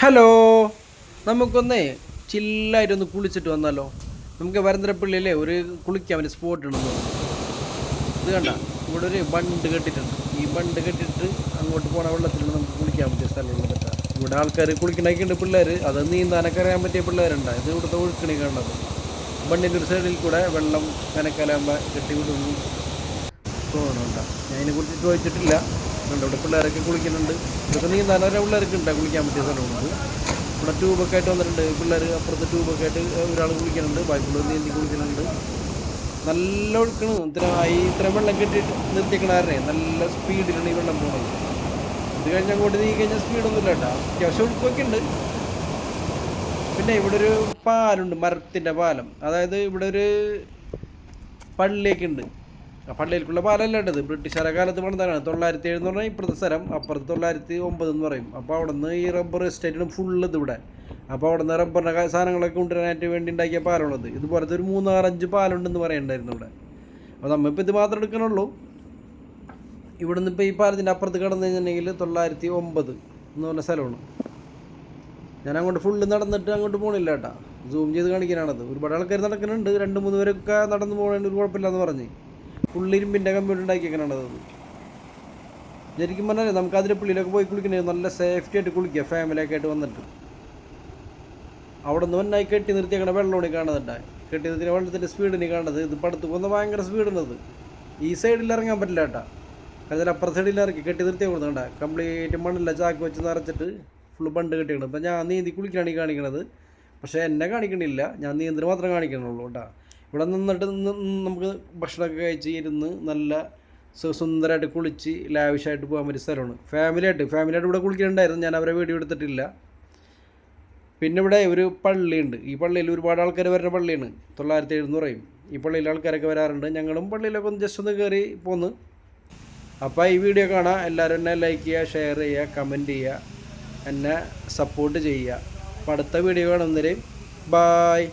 Hello, നമുക്കൊന്നേ ചില്ലായിട്ടൊന്ന് കുളിച്ചിട്ട് വന്നാലോ? നമുക്ക് വരന്തരപ്പള്ളിയിലെ ഒരു കുളിക്കാൻ പറ്റിയ സ്പോട്ട് ഉണ്ടെന്ന് പറഞ്ഞു. ഇത് കണ്ട, ഇവിടെ ഒരു ബണ്ട് കെട്ടിയിട്ടുണ്ട്. ഈ ബണ്ട് കെട്ടിയിട്ട് അങ്ങോട്ട് പോണ വെള്ളത്തിൽ നമുക്ക് കുളിക്കാൻ പറ്റിയ സ്ഥലമുള്ള പറ്റാ. ഇവിടെ ആൾക്കാർ കുളിക്കണൊക്കെ ഉണ്ട്, പിള്ളേർ അത് നീന്താനൊക്കെ അറിയാൻ പറ്റിയ പിള്ളേരുണ്ട്. ഇത് ഇവിടുത്തെ ഒഴുക്കണി കാണുന്നത്. ബണ്ടിൻ്റെ ഒരു സൈഡിൽ കൂടെ വെള്ളം കനക്കലാകുമ്പോൾ കെട്ടി വിടുന്നു തോന്നുന്നുണ്ട. ഞാൻ അതിനെക്കുറിച്ച് ചോദിച്ചിട്ടില്ല. ഉണ്ട്, ഇവിടെ പിള്ളേരൊക്കെ കുളിക്കുന്നുണ്ട്. ഇതൊക്കെ നീന്താൻ ഒരേ പിള്ളേർക്ക് ഉണ്ട് കുളിക്കാൻ പറ്റിയ സ്ഥലമുണ്ട്. ഇവിടെ ട്യൂബൊക്കെ ആയിട്ട് വന്നിട്ടുണ്ട് പിള്ളേർ. അപ്പുറത്ത് ട്യൂബൊക്കെ ആയിട്ട് ഒരാൾ കുളിക്കുന്നുണ്ട്, ബാക്കിയുള്ളവർ നീന്തി കുളിക്കുന്നുണ്ട്. നല്ല ഒഴുക്കണ്. ഇത്രയും വെള്ളം കെട്ടിയിട്ട് നിർത്തിക്കണാരനെ നല്ല സ്പീഡിലാണ് ഈ വെള്ളം പോകുന്നത്. ഇത് കഴിഞ്ഞ് അങ്ങോട്ട് നീങ്ങി കഴിഞ്ഞാൽ സ്പീഡൊന്നുമില്ല കേട്ടോ, അത്യാവശ്യം ഒഴുക്കൊക്കെ ഉണ്ട്. പിന്നെ ഇവിടെ ഒരു പാലുണ്ട്, മരത്തിൻ്റെ പാലം. അതായത് ഇവിടെ ഒരു പള്ളിയൊക്കെ ഉണ്ട്. ആ പള്ളിയിലേക്കുള്ള പാലല്ല കേട്ടത്, ബ്രിട്ടീഷുകാരെ കാലത്ത് പണിതാണ്. 907 എന്ന് പറഞ്ഞാൽ ഇപ്പുറത്തെ സ്ഥലം, അപ്പുറത്ത് 909 എന്ന് പറയും. അപ്പോൾ അവിടെ നിന്ന് ഈ റബ്ബർ എസ്റ്റേറ്റിന് ഫുള്ള് ഇത് ഇവിടെ. അപ്പോൾ അവിടെ നിന്ന് റബ്ബറിൻ്റെ സാധനങ്ങളൊക്കെ കൊണ്ടുവരാനായിട്ട് വേണ്ടി ഉണ്ടാക്കിയ പാലമുള്ളത്. ഇതുപോലത്തെ ഒരു 3-6-5 പാലുണ്ടെന്ന് പറയണ്ടായിരുന്നു ഇവിടെ. അപ്പോൾ നമ്മളിപ്പോൾ ഇത് മാത്രം എടുക്കണുള്ളൂ. ഇവിടെ നിന്ന് ഇപ്പോൾ ഈ പാലത്തിൻ്റെ അപ്പുറത്ത് കിടന്നു കഴിഞ്ഞിട്ടുണ്ടെങ്കിൽ 909 എന്ന് പറഞ്ഞ സ്ഥലമാണ്. ഞാൻ അങ്ങോട്ട് ഫുള്ള് നടന്നിട്ട് അങ്ങോട്ട് പോകണില്ല കേട്ടോ, സൂം ചെയ്ത് കാണിക്കാനാണത്. ഒരുപാട് ആൾക്കാർ നടക്കുന്നുണ്ട്, 2-3 പേരൊക്കെ നടന്ന് പോകേണ്ട ഒരു കുഴപ്പമില്ലെന്ന് പറഞ്ഞ്. ഫുള്ള് ഇരുമ്പിൻ്റെ കമ്പ്യൂട്ടർ ഉണ്ടാക്കിയേക്കാനാണത്. ശരിക്കും പറഞ്ഞാൽ നമുക്ക് അതിരപ്പള്ളിയിലൊക്കെ പോയി കുളിക്കണേ നല്ല സേഫ്റ്റി ആയിട്ട് കുളിക്കുക, ഫാമിലിയൊക്കെ ആയിട്ട് വന്നിട്ട്. അവിടെ നിന്ന് വന്നായി കെട്ടി നിർത്തിയേക്കണ വെള്ളമാണ് കാണുന്നുണ്ടായി. കെട്ടി നിർത്തിയ വെള്ളത്തിൻ്റെ സ്പീഡിന് കാണുന്നത്. ഇത് പടുത്ത് പോകുന്ന ഭയങ്കര സ്പീഡുള്ളത്. ഈ സൈഡിൽ ഇറങ്ങാൻ പറ്റില്ല കേട്ടോ, കാരണം അപ്പുറത്തെ സൈഡിൽ ഇറക്കി കെട്ടി നിർത്തിയാൽ കൊടുക്കണ്ട. കംപ്ലീറ്റ് മണ്ണില്ല ചാക്ക് വെച്ച് നിറച്ചിട്ട് ഫുള്ള് ബണ്ട് കെട്ടിക്കണം. ഇപ്പം ഞാൻ നീന്തി കുളിക്കാണ് ഈ കാണിക്കണത്, പക്ഷേ എന്നെ കാണിക്കണില്ല, ഞാൻ നീന്തൽ മാത്രമേ കാണിക്കണുള്ളൂ കേട്ടോ. ഇവിടെ നിന്നിട്ട് നമുക്ക് ഭക്ഷണമൊക്കെ കഴിച്ച് ഇരുന്ന് നല്ല സുന്ദരമായിട്ട് കുളിച്ച് ലാവിഷായിട്ട് പോകാൻ പറ്റിയ സ്ഥലമാണ്. ഫാമിലിയായിട്ട് ഇവിടെ കുളിക്കുന്നുണ്ടായിരുന്നു, ഞാൻ അവരെ വീഡിയോ എടുത്തിട്ടില്ല. പിന്നെ ഇവിടെ ഒരു പള്ളിയുണ്ട്. ഈ പള്ളിയിൽ ഒരുപാട് ആൾക്കാർ വരുന്ന പള്ളിയാണ്, 907 എന്ന് പറയും. ഈ പള്ളിയിൽ ആൾക്കാരൊക്കെ വരാറുണ്ട്. ഞങ്ങളും പള്ളിയിലൊക്കെ ഒന്ന് ജസ്റ്റ് ഒന്ന് കയറി പോന്ന്. അപ്പോൾ ഈ വീഡിയോ കാണാം. എല്ലാവരും എന്നെ ലൈക്ക് ചെയ്യുക, ഷെയർ ചെയ്യുക, കമൻറ്റ് ചെയ്യുക, എന്നെ സപ്പോർട്ട് ചെയ്യുക. അപ്പോൾ അടുത്ത വീഡിയോ കാണുന്നവരെ ബായ്.